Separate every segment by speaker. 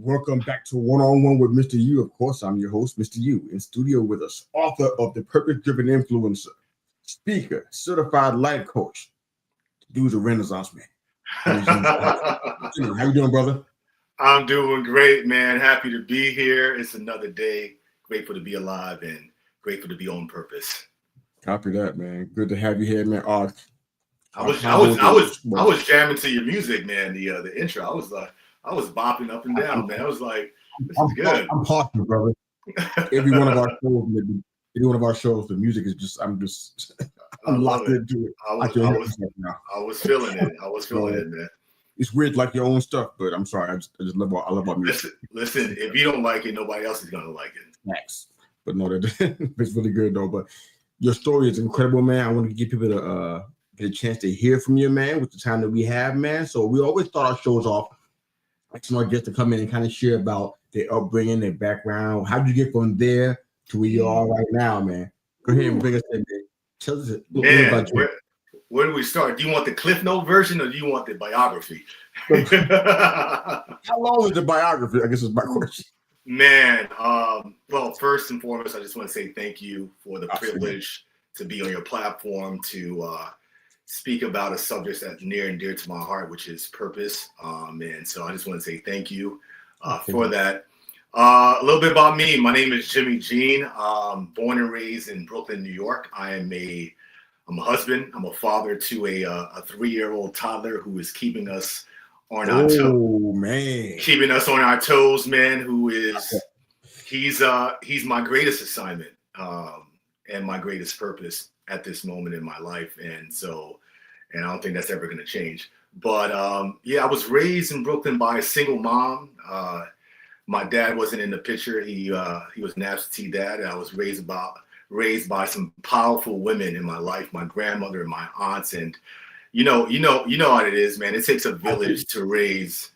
Speaker 1: Welcome back to One-on-One with Mr. U. Of course, I'm your host, Mr. U. In studio with us, author of The Purpose-Driven Influencer, speaker, certified life coach. Dude's a Renaissance man. How you doing, brother?
Speaker 2: I'm doing great, man. Happy to be here. It's another day. Grateful to be alive and grateful to be on purpose.
Speaker 1: Copy that, man. Good to have you here, man.
Speaker 2: I was jamming to your music, man. The intro. I was bopping up and down, man. I was like, this is good.
Speaker 1: I'm partial, brother. Every one of our shows, the music is just I'm locked into it.
Speaker 2: I was feeling it. I was feeling it, man.
Speaker 1: It's weird, like your own stuff, but I'm sorry. I just love our music.
Speaker 2: Listen, if you don't like it, nobody else is gonna like it.
Speaker 1: Thanks. But no, it's really good though. But your story is incredible, man. I want to give people to get a chance to hear from you, man, with the time that we have, man. So we always start our shows off asking our guests to come in and kind of share about their upbringing, their background. How did you get from there to where you are right now, man? Go ahead and bring us in, man. Tell us a little about you.
Speaker 2: Where do we start? Do you want the Cliff Note version or do you want the biography?
Speaker 1: How long is the biography? I guess is my question.
Speaker 2: Man, well, first and foremost, I just want to say thank you for the privilege to be on your platform to speak about a subject that's near and dear to my heart, which is purpose. And so I just want to say thank you for that. A little bit about me. My name is Jimmy Jean. Born and raised in Brooklyn, New York. I'm a husband. I'm a father to a 3-year-old toddler who is keeping us on our toes.
Speaker 1: Oh man,
Speaker 2: keeping us on our toes, man. He's my greatest assignment and my greatest purpose at this moment in my life, and I don't think that's ever going to change. But yeah, I was raised in Brooklyn by a single mom. My dad wasn't in the picture. He was an absentee dad. And I was raised by some powerful women in my life, my grandmother and my aunts. And you know how it is, man. It takes a village to raise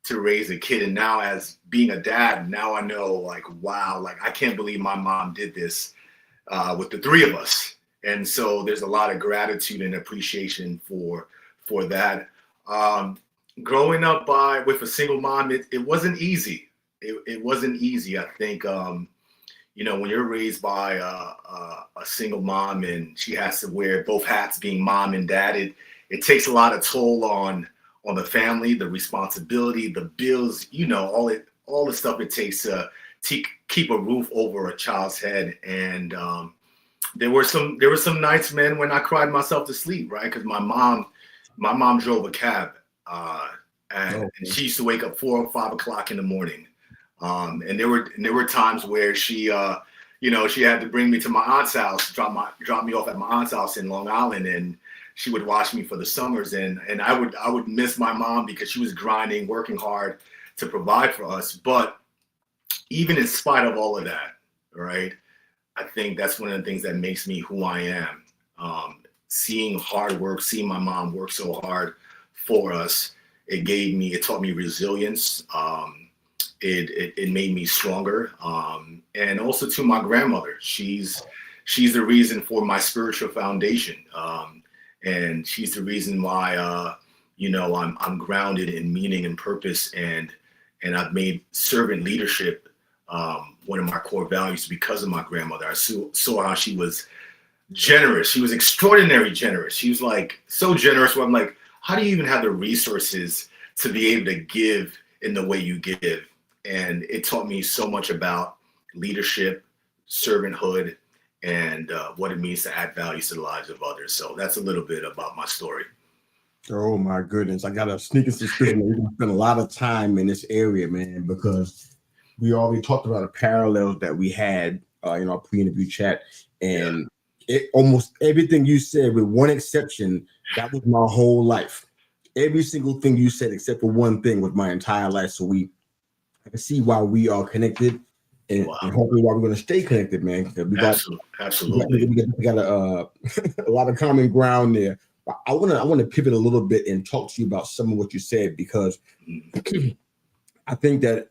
Speaker 2: a kid. And now as being a dad, now I know, like, wow, like I can't believe my mom did this with the three of us. And so there's a lot of gratitude and appreciation for that. Growing up with a single mom, it wasn't easy. It wasn't easy. I think, when you're raised by a single mom and she has to wear both hats, being mom and dad, it takes a lot of toll on the family, the responsibility, the bills, all the stuff it takes to keep a roof over a child's head. And there were some nights, man, when I cried myself to sleep, right? Because my mom drove a cab, and she used to wake up 4 or 5 o'clock in the morning. And there were times where she had to bring me to my aunt's house, drop me off at my aunt's house in Long Island, and she would watch me for the summers. And I would miss my mom because she was grinding, working hard to provide for us. But even in spite of all of that, right, I think that's one of the things that makes me who I am. Seeing hard work, seeing my mom work so hard for us, it taught me resilience. It made me stronger. And also to my grandmother, she's the reason for my spiritual foundation. And she's the reason why, I'm grounded in meaning and purpose. And I've made servant leadership one of my core values because of my grandmother. I saw how she was generous. She was extraordinarily generous. She was like so generous where I'm like, how do you even have the resources to be able to give in the way you give? And it taught me so much about leadership, servanthood, and what it means to add value to the lives of others. So that's a little bit about my story.
Speaker 1: Oh my goodness. I got a sneaking suspicion that we're going to spend a lot of time in this area, man, because we already talked about the parallels that we had in our pre-interview chat. And almost everything you said, with one exception, that was my whole life. Every single thing you said, except for one thing, was my entire life. So I can see why we are connected, and hopefully why we're going to stay connected, man. We got a lot of common ground there. But I want to pivot a little bit and talk to you about some of what you said, because I think that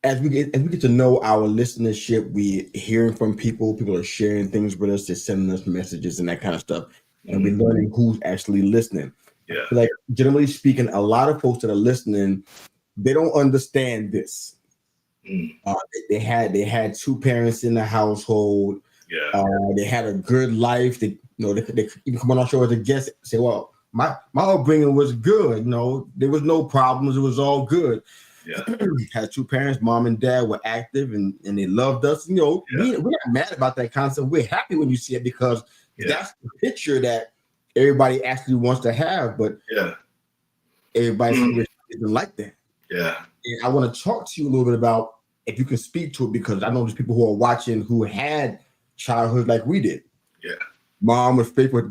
Speaker 1: as we get to know our listenership, we're hearing from people. People are sharing things with us. They're sending us messages and that kind of stuff. And we're learning who's actually listening.
Speaker 2: Yeah.
Speaker 1: Like, generally speaking, a lot of folks that are listening, they don't understand this.
Speaker 2: Mm.
Speaker 1: They had two parents in the household.
Speaker 2: Yeah.
Speaker 1: They had a good life. They even come on our show as a guest, say, "Well, my upbringing was good. There was no problems. It was all good."
Speaker 2: Yeah.
Speaker 1: Had two parents, mom and dad were active, and they loved us. We're not mad about that concept. We're happy when you see it because that's the picture that everybody actually wants to have. But everybody's situation isn't like that.
Speaker 2: Yeah.
Speaker 1: And I want to talk to you a little bit about, if you can speak to it, because I know there's people who are watching who had childhood like we did.
Speaker 2: Yeah.
Speaker 1: Mom was faithful,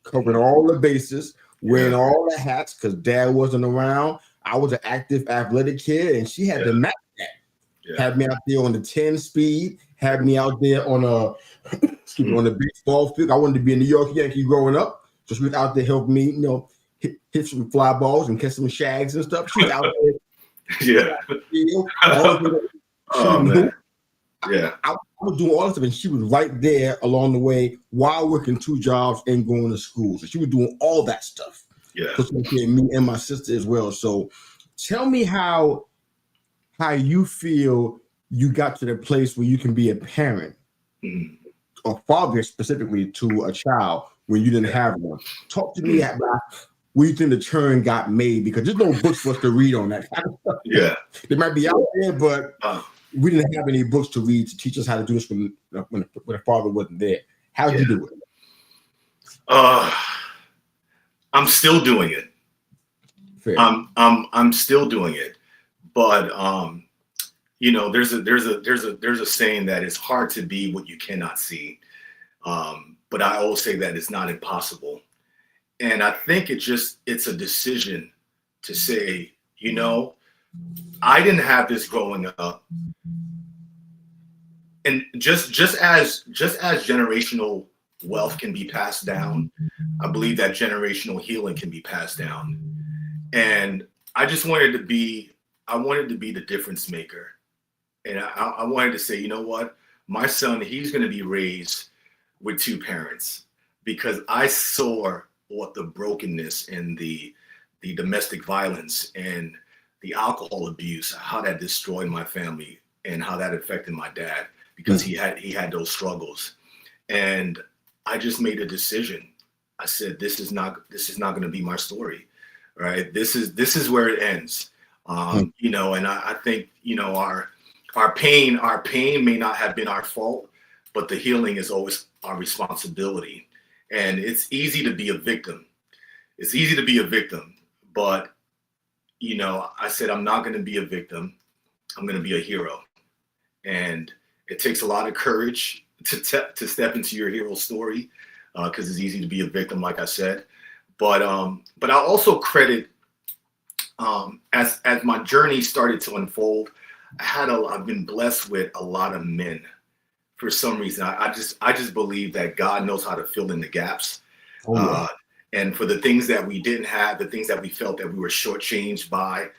Speaker 1: covering all the bases, wearing all the hats because dad wasn't around. I was an active, athletic kid, and she had to match that. Yeah. Had me out there on the 10 speed, had me out there on on the baseball field. I wanted to be a New York Yankee growing up, so she was out there helping me, hit some fly balls and catch some shags and stuff. She was out there.
Speaker 2: Yeah.
Speaker 1: Oh, man. Yeah. I was doing all this stuff, and she was right there along the way while working two jobs and going to school. So she was doing all that stuff. Yeah. Me and my sister as well. So tell me how you feel you got to the place where you can be a parent or father specifically to a child when you didn't have one. Talk to me about where you think the turn got made, because there's no books for us to read on that kind of stuff. Yeah. They might be out there, but we didn't have any books to read to teach us how to do this when the father wasn't there. How did you do it?
Speaker 2: I'm still doing it. Fair. I'm still doing it, but there's a saying that it's hard to be what you cannot see. But I always say that it's not impossible. And I think it's a decision to say, I didn't have this growing up. And just as generational wealth can be passed down, I believe that generational healing can be passed down. And I wanted to be the difference maker. And I wanted to say, you know what? My son, he's going to be raised with two parents, because I saw what the brokenness and the domestic violence and the alcohol abuse, how that destroyed my family and how that affected my dad, because he had those struggles. And I just made a decision. I said, this is not going to be my story, right? This is where it ends. And I think, our pain may not have been our fault, but the healing is always our responsibility. And it's easy to be a victim. But, I said, I'm not going to be a victim. I'm going to be a hero. And it takes a lot of courage to step into your hero story, because it's easy to be a victim, like I said. But I also credit, as my journey started to unfold, I've been blessed with a lot of men. For some reason, I just believe that God knows how to fill in the gaps. And for the things that we didn't have, the things that we felt that we were shortchanged by,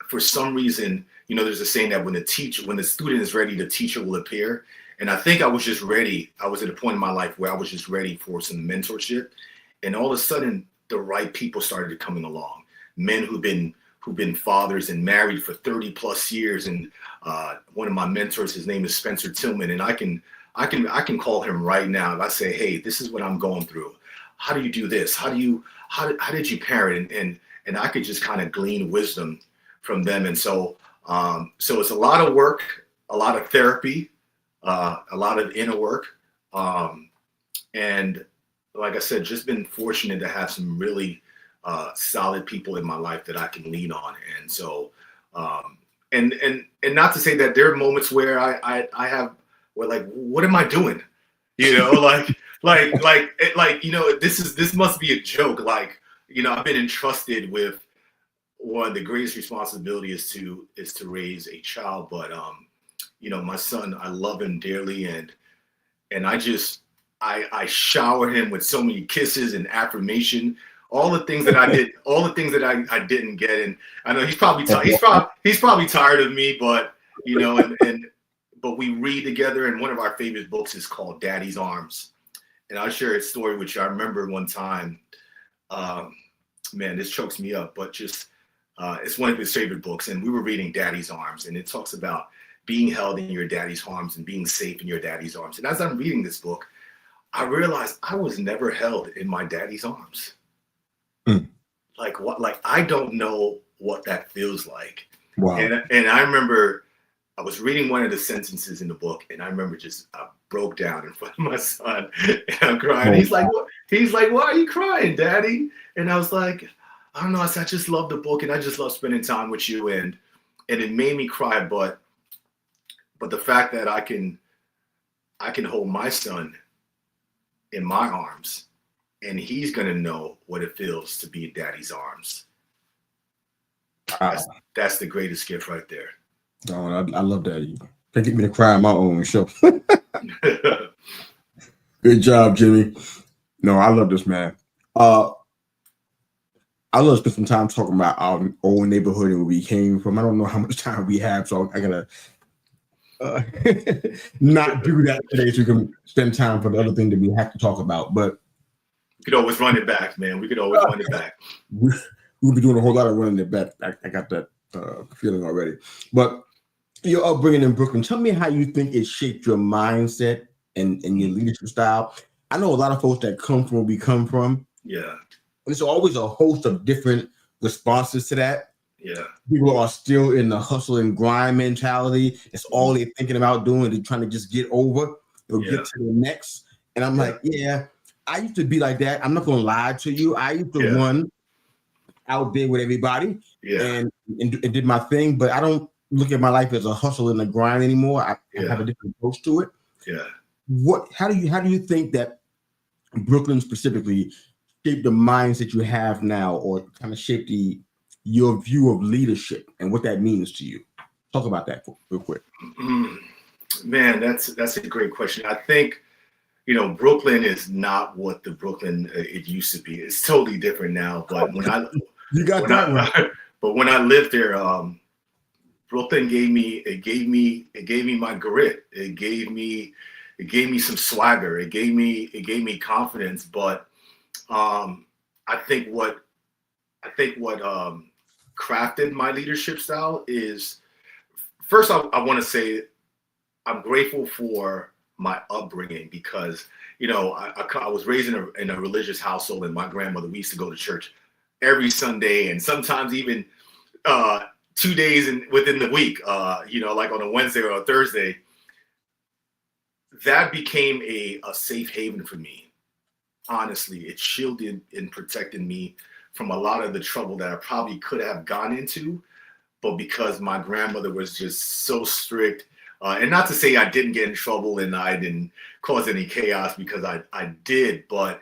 Speaker 2: for some reason, there's a saying that when the student is ready, the teacher will appear. And I think I was just ready. I was at a point in my life where I was just ready for some mentorship. And all of a sudden, the right people started coming along. Men who've been fathers and married for 30 plus years. And one of my mentors, his name is Spencer Tillman. And I can call him right now. If I say, hey, this is what I'm going through. How do you do this? How did you parent? And I could just kind of glean wisdom from them. And so it's a lot of work, a lot of therapy, a lot of inner work. And like I said, just been fortunate to have some really solid people in my life that I can lean on. And so, and not to say that there are moments where I have, where like, what am I doing? This must be a joke. Like, I've been entrusted with one of the greatest responsibility is to raise a child. But, my son, I love him dearly. And I shower him with so many kisses and affirmation, all the things that I did, all the things that I didn't get. And I know he's probably tired of me, but, but we read together. And one of our favorite books is called Daddy's Arms. And I'll share a story with you. I remember one time, man, this chokes me up, but just It's one of his favorite books, and we were reading Daddy's Arms, and it talks about being held in your daddy's arms and being safe in your daddy's arms. And as I'm reading this book, I realized I was never held in my daddy's arms.
Speaker 1: Mm.
Speaker 2: Like what? Like I don't know what that feels like.
Speaker 1: Wow.
Speaker 2: And I remember I was reading one of the sentences in the book, and I remember just I broke down in front of my son, and I'm crying. He's like, "What?" He's like, "Why are you crying, Daddy?" And I was like, "I don't know. I said, I just love the book, and I just love spending time with you." And it made me cry, but the fact that I can hold my son in my arms, and he's gonna know what it feels to be in Daddy's arms.
Speaker 1: Wow.
Speaker 2: That's the greatest gift right there.
Speaker 1: Oh, I love that. You can't get me to cry on my own show. Good job, Jimmy. No, I love this, man. I love to spend some time talking about our old neighborhood and where we came from. I don't know how much time we have, so I gotta not do that today, so we can spend time for the other thing that we have to talk about. But
Speaker 2: we could always run it back, man. We could always run it back.
Speaker 1: We'll be doing a whole lot of running it back. I got that feeling already. But your upbringing in Brooklyn, tell me how you think it shaped your mindset and your leadership style. I know a lot of folks that come from where we come from.
Speaker 2: Yeah.
Speaker 1: There's always a host of different responses to that.
Speaker 2: Yeah.
Speaker 1: People are still in the hustle and grind mentality. It's all they're thinking about doing. They're trying to just get over or get to the next. And I'm like, I used to be like that. I'm not going to lie to you. I used to run out there with everybody and did my thing, but I don't look at my life as a hustle and a grind anymore. I have a different approach to it.
Speaker 2: Yeah.
Speaker 1: How do you think that Brooklyn specifically shaped the mindset you have now, or kind of shaped your view of leadership and what that means to you? Talk about that real quick.
Speaker 2: Man, that's a great question. I think, Brooklyn is not what the Brooklyn it used to be. It's totally different now. But when I but when I lived there, Brooklyn gave me my grit. It gave me some swagger. It gave me confidence. But I think what crafted my leadership style is, first I want to say I'm grateful for my upbringing, because I was raised in a religious household, and my grandmother, we used to go to church every Sunday, and sometimes even 2 days within the week, like on a Wednesday or a Thursday. That became a safe haven for me. Honestly, it shielded and protected me from a lot of the trouble that I probably could have gone into, but because my grandmother was just so strict, and not to say I didn't get in trouble and I didn't cause any chaos, because I did, but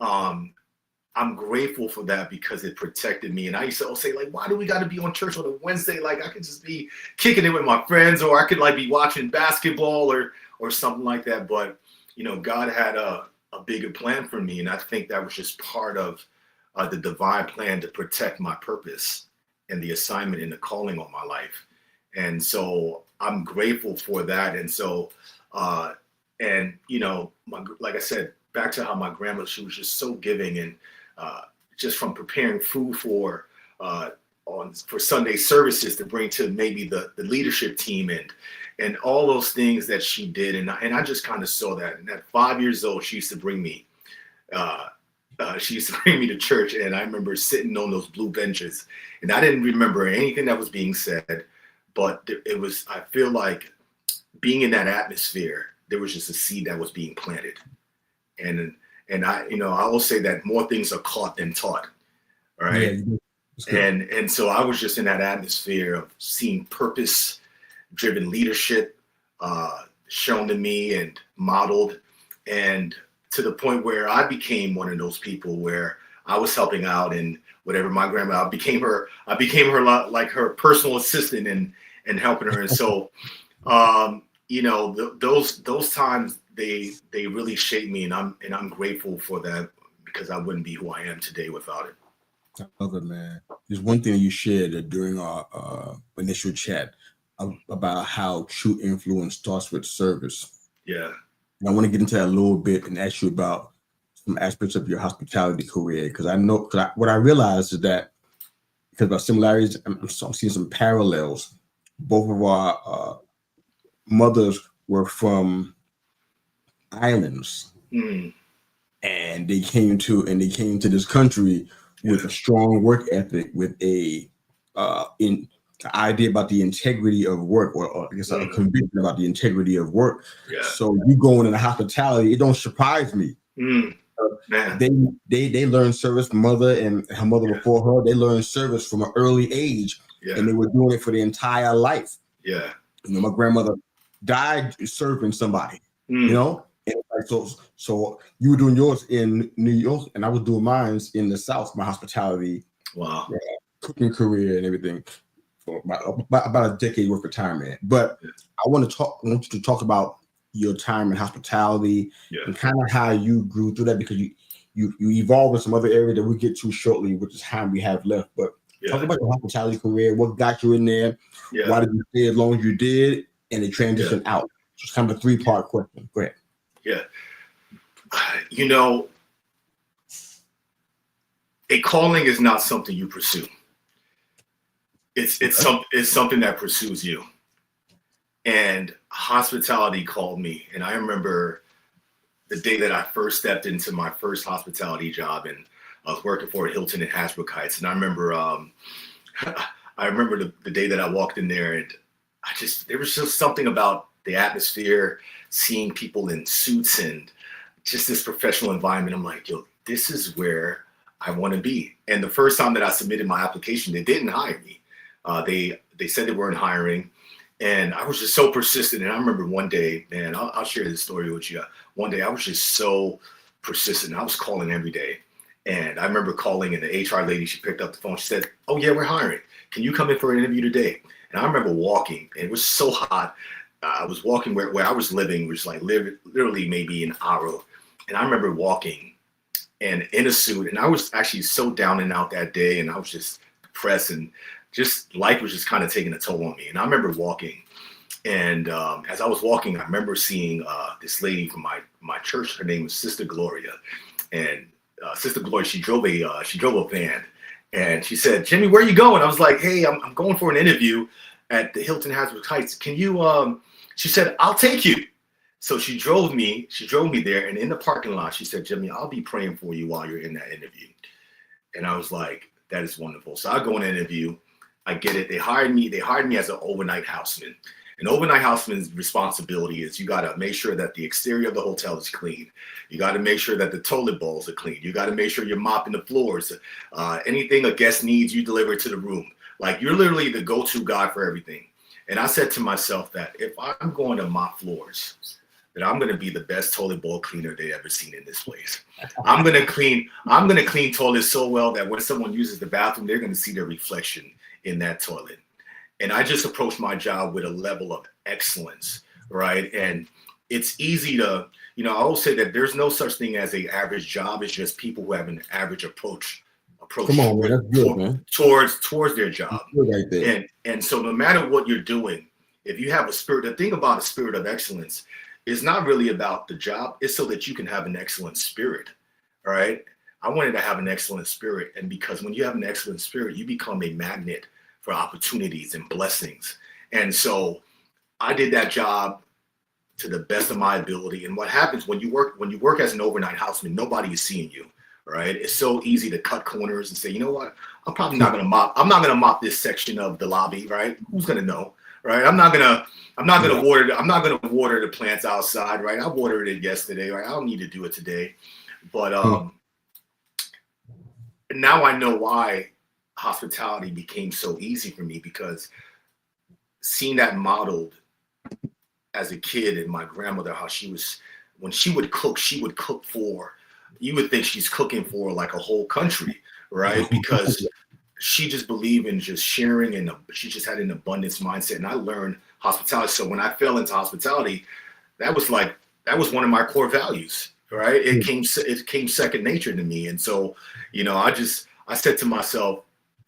Speaker 2: I'm grateful for that because it protected me. And I used to say, like, why do we got to be on church on a Wednesday? Like, I could just be kicking it with my friends, or I could like be watching basketball or something like that. But, God had a bigger plan for me. And I think that was just part of the divine plan to protect my purpose and the assignment and the calling on my life. And so I'm grateful for that. And so, like I said, back to how my grandmother, she was just so giving, and just from preparing food for Sunday services to bring to maybe the leadership team, and all those things that she did. And I just kind of saw that. And at 5 years old, she used to bring me to church. And I remember sitting on those blue benches, and I didn't remember anything that was being said, but I feel like being in that atmosphere, there was just a seed that was being planted. And I will say that more things are caught than taught. Right. Yeah, and so I was just in that atmosphere of seeing purpose-driven leadership shown to me and modeled, and to the point where I became one of those people where I was helping out, and whatever my grandma, I became her like her personal assistant and helping her. And so, those times they really shaped me, and I'm grateful for that, because I wouldn't be who I am today without it.
Speaker 1: I love it, man. There's one thing you shared during our initial chat about how true influence starts with service.
Speaker 2: Yeah.
Speaker 1: And I want to get into that a little bit and ask you about some aspects of your hospitality career, because what I realized is that because of our similarities, I'm seeing some parallels. Both of our mothers were from islands, and they came to this country with a strong work ethic, with a idea about the integrity of work, or I guess a conviction about the integrity of work. So you going into hospitality, it don't surprise me. They learned service. Mother and her mother before her, they learned service from an early age, and they were doing it for their entire life. My grandmother died serving somebody. And so you were doing yours in New York, and I was doing mine in the South. My hospitality, cooking career, and everything for about a decade worth of time, man. But I want you to talk about your time in hospitality and kind of how you grew through that, because you evolved in some other area that we'll get to shortly, which is time we have left. But talk about your hospitality career, what got you in there, why did you stay as long as you did, and the transition out. So it's kind of a 3-part question. Go ahead.
Speaker 2: A calling is not something you pursue. It's something that pursues you. And hospitality called me. And I remember the day that I first stepped into my first hospitality job, and I was working for a Hilton in Hasbrook Heights. And I remember the day that I walked in there, and there was just something about the atmosphere, seeing people in suits and just this professional environment. I'm like, yo, this is where I want to be. And the first time that I submitted my application, they didn't hire me. They said they weren't hiring. And I was just so persistent. And I remember one day, man, I'll share this story with you. One day I was just so persistent. I was calling every day. And I remember calling, and the HR lady, she picked up the phone. She said, oh, yeah, we're hiring. Can you come in for an interview today? And I remember walking, and it was so hot. I was walking where I was living, which was like literally maybe an hour. And I remember walking and in a suit. And I was actually so down and out that day. And I was just depressed, and just life was just kind of taking a toll on me. And I remember walking, and as I was walking, I remember seeing this lady from my church. Her name was Sister Gloria, and Sister Gloria, she drove a van, and she said, "Jimmy, where are you going?" I was like, "Hey, I'm going for an interview at the Hilton Hasbrook Heights. Can you?" She said, "I'll take you." So she drove me there, and in the parking lot, she said, "Jimmy, I'll be praying for you while you're in that interview." And I was like, "That is wonderful." So I go in an interview. I get it. They hired me as an overnight houseman. An overnight houseman's responsibility is you got to make sure that the exterior of the hotel is clean. You got to make sure that the toilet bowls are clean. You got to make sure you're mopping the floors. Anything a guest needs, you deliver to the room. Like, you're literally the go-to guy for everything. And I said to myself that if I'm going to mop floors, that I'm going to be the best toilet bowl cleaner they ever seen in this place. I'm going to clean toilets so well that when someone uses the bathroom, they're going to see their reflection in that toilet. And I just approached my job with a level of excellence, right? And it's easy to, I always say that there's no such thing as an average job. It's just people who have an average approach
Speaker 1: Come on, man. That's good, man.
Speaker 2: Towards their job.
Speaker 1: Right there.
Speaker 2: And so no matter what you're doing, if you have a spirit, the thing about a spirit of excellence is not really about the job. It's so that you can have an excellent spirit, all right? I wanted to have an excellent spirit. And because when you have an excellent spirit, you become a magnet for opportunities and blessings. And so I did that job to the best of my ability. And what happens when you work as an overnight houseman, nobody is seeing you, right? It's so easy to cut corners and say, you know what? I'm probably not going to mop. I'm not going to mop this section of the lobby, right? Who's going to know, right? I'm not going to water the plants outside, right? I watered it yesterday, right? I don't need to do it today. But now I know why hospitality became so easy for me, because seeing that modeled as a kid, and my grandmother, how when she would cook for, you would think she's cooking for like a whole country, right? Because she just believed in just sharing, and she just had an abundance mindset. And I learned hospitality. So when I fell into hospitality, that was one of my core values, right? It came second nature to me. And so, I said to myself,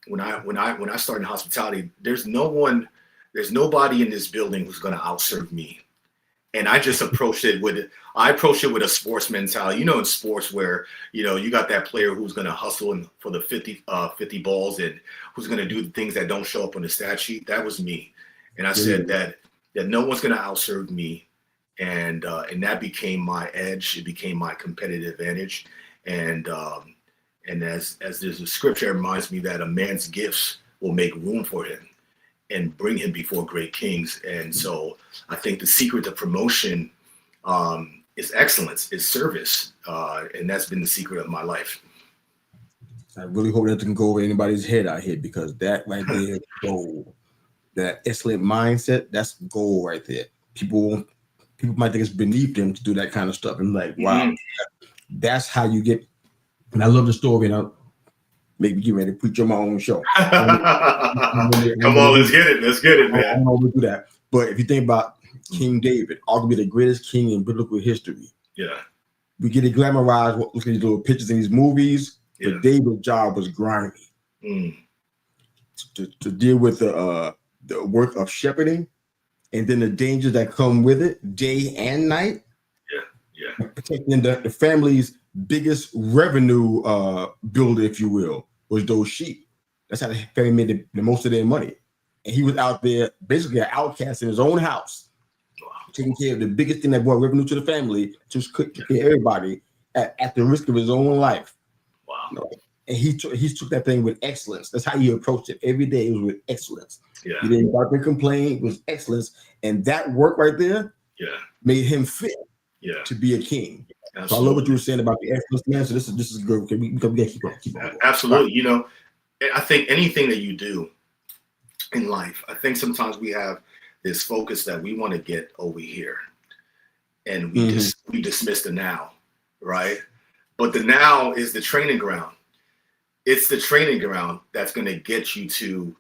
Speaker 2: when I started in hospitality, there's nobody in this building who's going to outserve me. And I just approached it with a sports mentality. In sports where, you got that player who's going to hustle for the 50 balls and who's going to do the things that don't show up on the stat sheet. That was me. And I said that no one's going to outserve me. And that became my edge. It became my competitive advantage. And as there's a scripture that reminds me that a man's gifts will make room for him and bring him before great kings. And so I think the secret to promotion is excellence, is service. And that's been the secret of my life.
Speaker 1: I really hope that doesn't go over anybody's head out here, because that right there is gold. That excellent mindset, that's gold right there. People might think it's beneath them to do that kind of stuff. And like, wow, that's how you get. And I love the story, and I'll make me get ready to preach on my own show.
Speaker 2: Come on, let's get it, man.
Speaker 1: I don't know if we do that. But if you think about King David, arguably the greatest king in biblical history.
Speaker 2: Yeah. We
Speaker 1: get it glamorized, look at these little pictures in these movies, but David's job was grimy. To deal with the work of shepherding, and then the dangers that come with it, day and night. Yeah. Protecting the family's biggest revenue builder, if you will, was those sheep. That's how the family made the most of their money. And he was out there basically an outcast in his own house, taking care of the biggest thing that brought revenue to the family, just took care of everybody at the risk of his own life. Wow. And he took that thing with excellence. That's how he approached it. Every day it was with excellence. Yeah. He didn't bark and complain. It was excellence. And that work right there made him fit to be a king. Absolutely. So I love what you were saying about the excellence, man. So this is good. Okay, we gotta keep on.
Speaker 2: Absolutely. Right. I think anything that you do in life, I think sometimes we have this focus that we want to get over here, and we dismiss the now, right? But the now is the training ground. It's the training ground that's going to get you to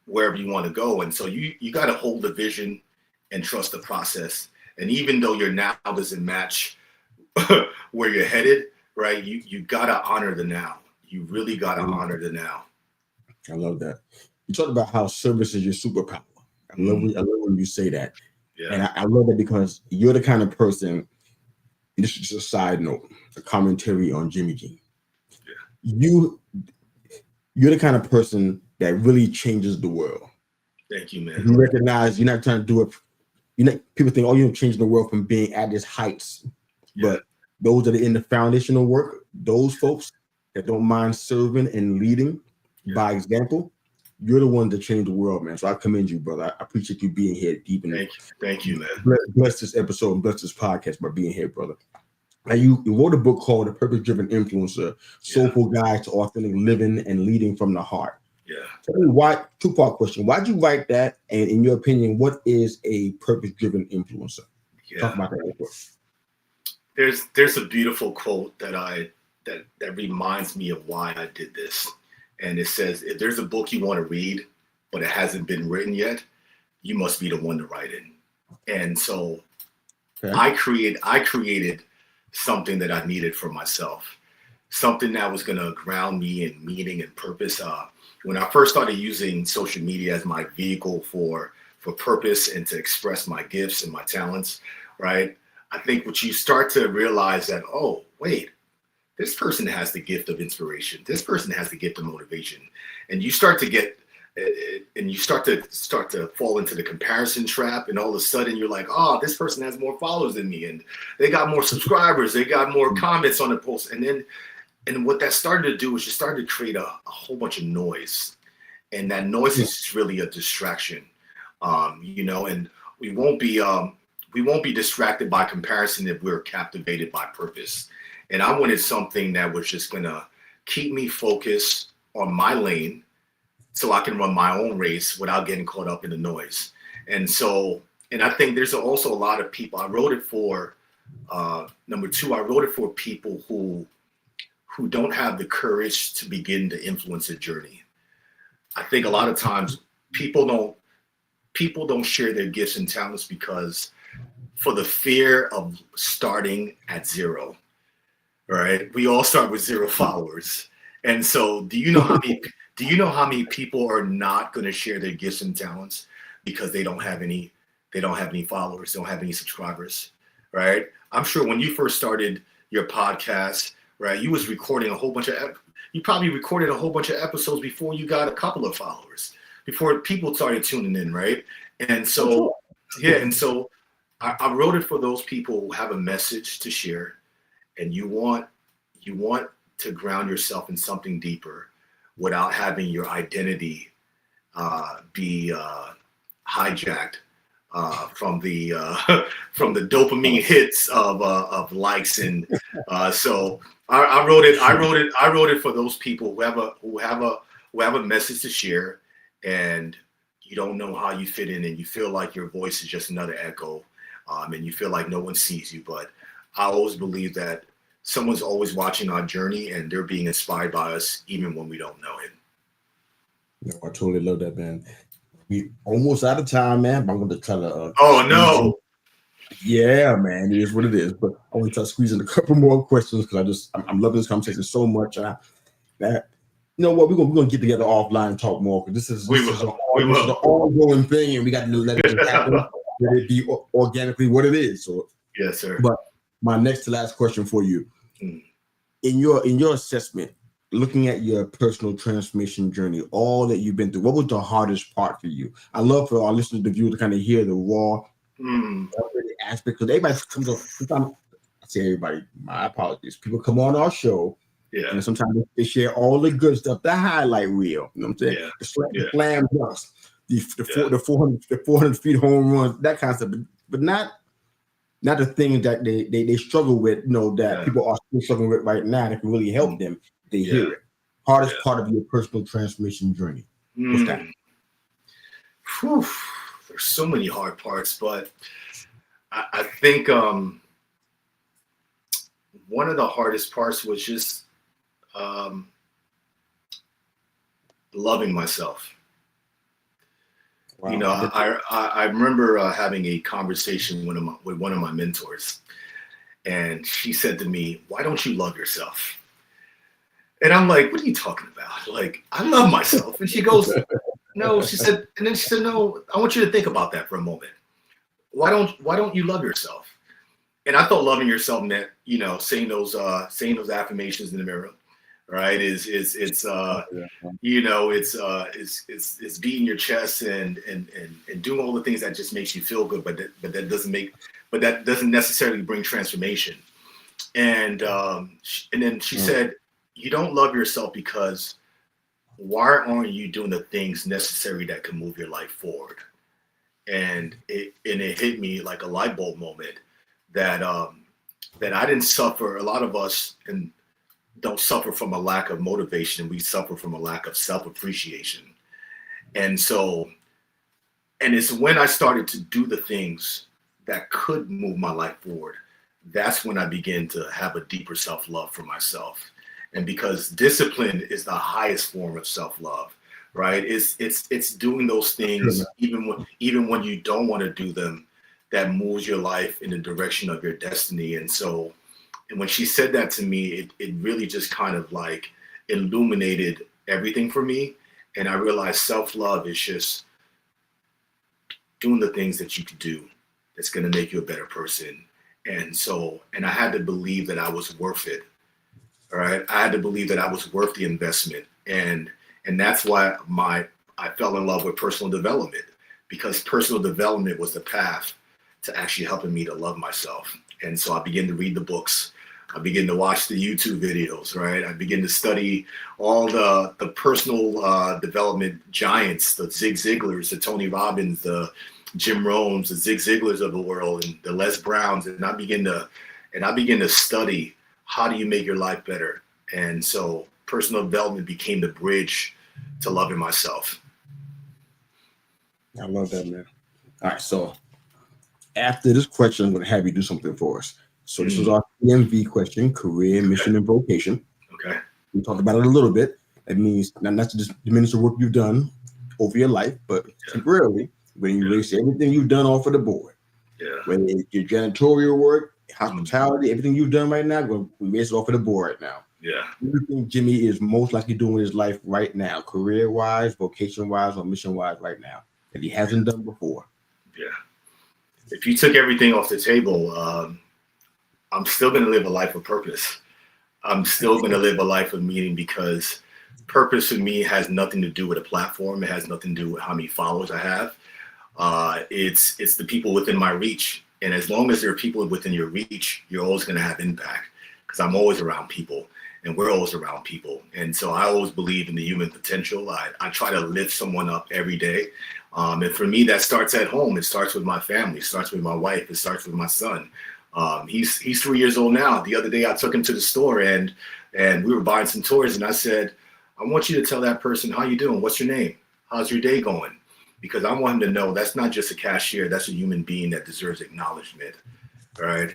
Speaker 2: wherever you want to go. And so you got to hold the vision and trust the process. And even though your now doesn't match where you're headed, right? You got to honor the now. You really got to honor the now.
Speaker 1: I love that. You talked about how service is your superpower. I love when you say that. Yeah. And I love that because you're the kind of person, this is just a side note, a commentary on Jimmy G. Yeah. You're the kind of person that really changes the world.
Speaker 2: Thank you, man.
Speaker 1: You recognize you're not trying to do it. People think, oh, you're changing the world from being at its heights. Yeah. But those that are in the foundational work, those folks that don't mind serving and leading by example, you're the one that changed the world, man. So I commend you, brother. I appreciate you being here deep in.
Speaker 2: Thank you, man.
Speaker 1: Bless this episode and bless this podcast by being here, brother. Now you wrote a book called The Purpose-Driven Influencer, Soulful Guide to Authentic Living and Leading from the Heart. Yeah. Tell me why, two-part question. Why'd you write that? And in your opinion, what is a purpose-driven influencer? Yeah. Talk about that real quick.
Speaker 2: There's a beautiful quote that reminds me of why I did this. And it says, if there's a book you want to read, but it hasn't been written yet, you must be the one to write it. And so I created something that I needed for myself, something that was going to ground me in meaning and purpose. When I first started using social media as my vehicle for purpose and to express my gifts and my talents, right? I think what you start to realize that, oh, wait, this person has the gift of inspiration. This person has the gift of motivation. And you start to get, and you start to fall into the comparison trap. And all of a sudden you're like, oh, this person has more followers than me. And they got more subscribers. They got more comments on the post. And what that started to do was just started to create a whole bunch of noise. And that noise is just really a distraction, and we won't be distracted by comparison if we're captivated by purpose. And I wanted something that was just going to keep me focused on my lane so I can run my own race without getting caught up in the noise. And I think there's also a lot of people. I wrote it for, number two, I wrote it for people who don't have the courage to begin to influence a journey. I think a lot of times people don't share their gifts and talents because for the fear of starting at zero. Right, we all start with 0 followers, and so do you know how many people are not going to share their gifts and talents because they don't have any they don't have any followers, they don't have any subscribers, right? I'm sure when you first started your podcast, right, you was recording a whole bunch of, you probably recorded a whole bunch of episodes before you got a couple of followers, before people started tuning in, right? And so, yeah, and so I wrote it for those people who have a message to share, and you want to ground yourself in something deeper without having your identity be hijacked from the from the dopamine hits of likes, and so I wrote it for those people who have a message to share, and you don't know how you fit in, and you feel like your voice is just another echo, and you feel like no one sees you. But I always believe that someone's always watching our journey, and they're being inspired by us even when we don't know it.
Speaker 1: No, I totally love that, man. We almost out of time, man. But I'm going to try to.
Speaker 2: Oh no!
Speaker 1: Yeah, man, it is what it is. But I want to try to squeeze in a couple more questions because I'm loving this conversation so much. And that, you know what, we're gonna get together offline and talk more because this is an ongoing thing, and we got to let it just happen. Let it be organically what it is. So
Speaker 2: yes, sir.
Speaker 1: But my next to last question for you, in your assessment, looking at your personal transformation journey, all that you've been through, what was the hardest part for you? I love for our listeners, the viewers, to kind of hear the raw aspect, because everybody comes up. Sometimes I say everybody, my apologies. People come on our show, and sometimes they share all the good stuff, the highlight reel. You know what I'm saying? The slam dunks, the 400 feet home runs, that kind of stuff, but not the things that they struggle with. You know that people are still struggling with right now. That can really help them. They hear it. Hardest part of your personal transformation journey. What's that?
Speaker 2: Whew. There's so many hard parts, but I think one of the hardest parts was just loving myself. Wow. You know, I remember having a conversation with one of my mentors, and she said to me, "Why don't you love yourself?" And I'm like, "What are you talking about? Like, I love myself." And she goes, "No," she said, and then she said, "No, I want you to think about that for a moment. Why don't you love yourself?" And I thought loving yourself meant, you know, saying those affirmations in the mirror, right? It's beating your chest and doing all the things that just makes you feel good, but that doesn't necessarily bring transformation. And then she said, "You don't love yourself because why aren't you doing the things necessary that can move your life forward?" And it hit me like a light bulb moment that I didn't suffer. A lot of us don't suffer from a lack of motivation. We suffer from a lack of self-appreciation. And it's when I started to do the things that could move my life forward, that's when I began to have a deeper self-love for myself. And because discipline is the highest form of self-love, right? It's doing those things even when you don't want to do them, that moves your life in the direction of your destiny. And when she said that to me, it really just kind of like illuminated everything for me. And I realized self-love is just doing the things that you can do that's going to make you a better person. And I had to believe that I was worth it. All right. I had to believe that I was worth the investment. And that's why I fell in love with personal development, because personal development was the path to actually helping me to love myself. And so I began to read the books. I began to watch the YouTube videos, right? I began to study all the personal development giants, the Zig Ziglars, the Tony Robbins, the Jim Rohns, the Zig Ziglars of the world, and the Les Browns. And I began to study, how do you make your life better? And so personal development became the bridge to loving myself.
Speaker 1: I love that, man. All right, so after this question, I'm going to have you do something for us. So this was our CMV question, career, mission, and vocation.
Speaker 2: Okay.
Speaker 1: We talked about it a little bit. That means not to just diminish the work you've done over your life, but temporarily, when you erase everything you've done off of the board.
Speaker 2: Yeah.
Speaker 1: Whether it's your janitorial work, hospitality, everything you've done right now, we erase it off of the board right now.
Speaker 2: Yeah.
Speaker 1: What do you think Jimmy is most likely doing in his life right now, career-wise, vocation-wise, or mission-wise right now, that he hasn't done before?
Speaker 2: Yeah. if you took everything off the table, I'm still going to live a life of purpose. I'm still going to live a life of meaning, because purpose for me has nothing to do with a platform. It has nothing to do with how many followers I have. It's the people within my reach. And as long as there are people within your reach, you're always going to have impact, because I'm always around people and we're always around people. And so I always believe in the human potential. I try to lift someone up every day. And for me, that starts at home. It starts with my family. It starts with my wife. It starts with my son. He's 3 years old now. The other day I took him to the store and we were buying some toys, and I said, I want you to tell that person, how you doing? What's your name? How's your day going? Because I want him to know that's not just a cashier. That's a human being that deserves acknowledgement. All right.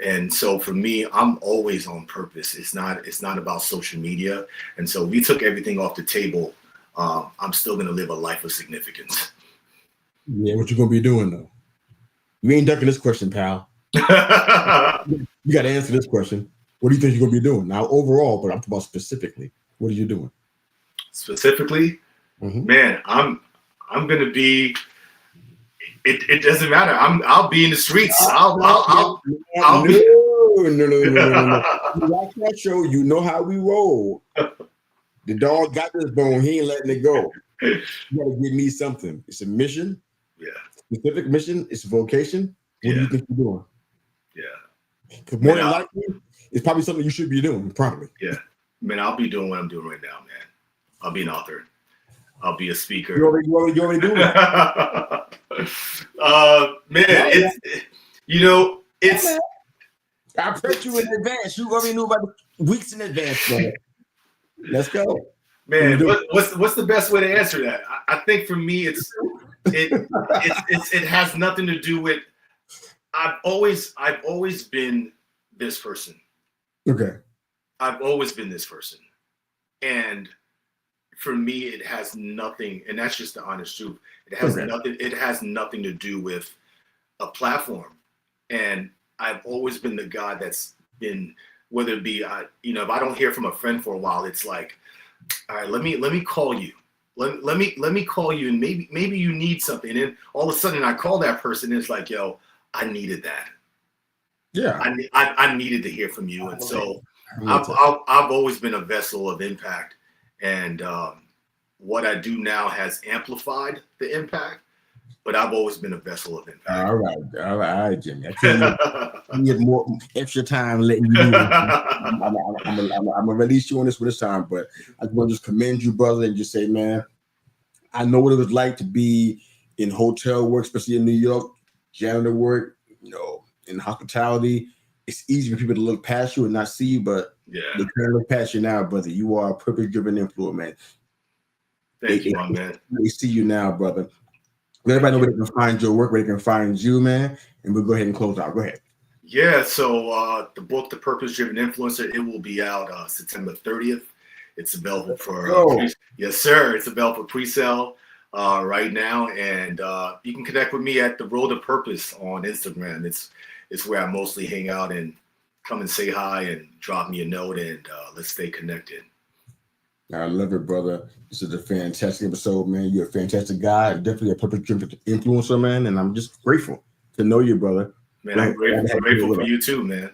Speaker 2: And so for me, I'm always on purpose. It's not about social media. And so we took everything off the table. I'm still going to live a life of significance.
Speaker 1: Yeah. What you going to be doing though? You ain't ducking this question, pal. You got to answer this question. What do you think you're going to be doing now overall? But I'm talking about specifically. What are you doing?
Speaker 2: Specifically, man, I'm going to be. It doesn't matter. I'll be in the streets. No.
Speaker 1: You watch that show, you know how we roll. The dog got this bone. He ain't letting it go. You gotta give me something. It's a mission.
Speaker 2: Yeah.
Speaker 1: Specific mission. It's a vocation. What do you think you're doing?
Speaker 2: Yeah.
Speaker 1: Because more than likely, it's probably something you should be doing. Probably.
Speaker 2: Yeah. Man, I'll be doing what I'm doing right now, man. I'll be an author. I'll be a speaker.
Speaker 1: You already doing that.
Speaker 2: Man, it's.
Speaker 1: I prepped you in advance. You already knew about it weeks in advance, brother. Let's go,
Speaker 2: man. What's the best way to answer that? I think for me, it has nothing to do with. I've always been this person.
Speaker 1: Okay.
Speaker 2: I've always been this person, and for me, it has nothing, and that's just the honest truth. It has nothing. It has nothing to do with a platform, and I've always been the guy that's been, whether it be, if I don't hear from a friend for a while, it's like, all right, let me call you. Let me call you, and maybe you need something. And then all of a sudden I call that person, and it's like, yo, I needed that.
Speaker 1: Yeah.
Speaker 2: I needed to hear from you. And so I've always been a vessel of impact. And what I do now has amplified the impact. But I've always been a vessel of impact. All
Speaker 1: right, Jimmy. I can't get more extra time letting you do it. I'm gonna release you on this for this time, but I want to just commend you, brother, and just say, man, I know what it was like to be in hotel work, especially in New York, janitor work, in hospitality. It's easy for people to look past you and not see you, but they can't look past you now, brother. You are a purpose-driven influence, man.
Speaker 2: Thank you, my man.
Speaker 1: They see you now, brother. Let everybody know where they can find your work, where they can find you, man. And we'll go ahead and close out. Go ahead.
Speaker 2: Yeah, so the book, The Purpose-Driven Influencer, it will be out September 30th. It's available for yes, sir. It's available for pre-sale right now, and you can connect with me at The Road to Purpose on Instagram. It's where I mostly hang out, and come and say hi and drop me a note, and let's stay connected.
Speaker 1: I love it, brother. This is a fantastic episode, man. You're a fantastic guy, definitely a purpose-driven influencer, man. And I'm just grateful to know you, brother.
Speaker 2: Man, I'm grateful for you too, man.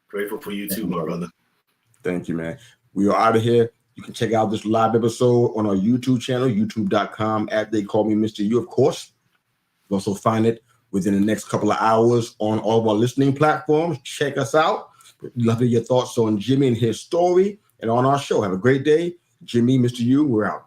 Speaker 2: Grateful for you too, my brother.
Speaker 1: Thank you, man. We are out of here. You can check out this live episode on our YouTube channel, youtube.com @ Call Me Mr. You, of course. You'll also find it within the next couple of hours on all of our listening platforms. Check us out. We'd love to hear your thoughts on Jimmy and his story and on our show. Have a great day. Jimmy, Mr. You, we're out.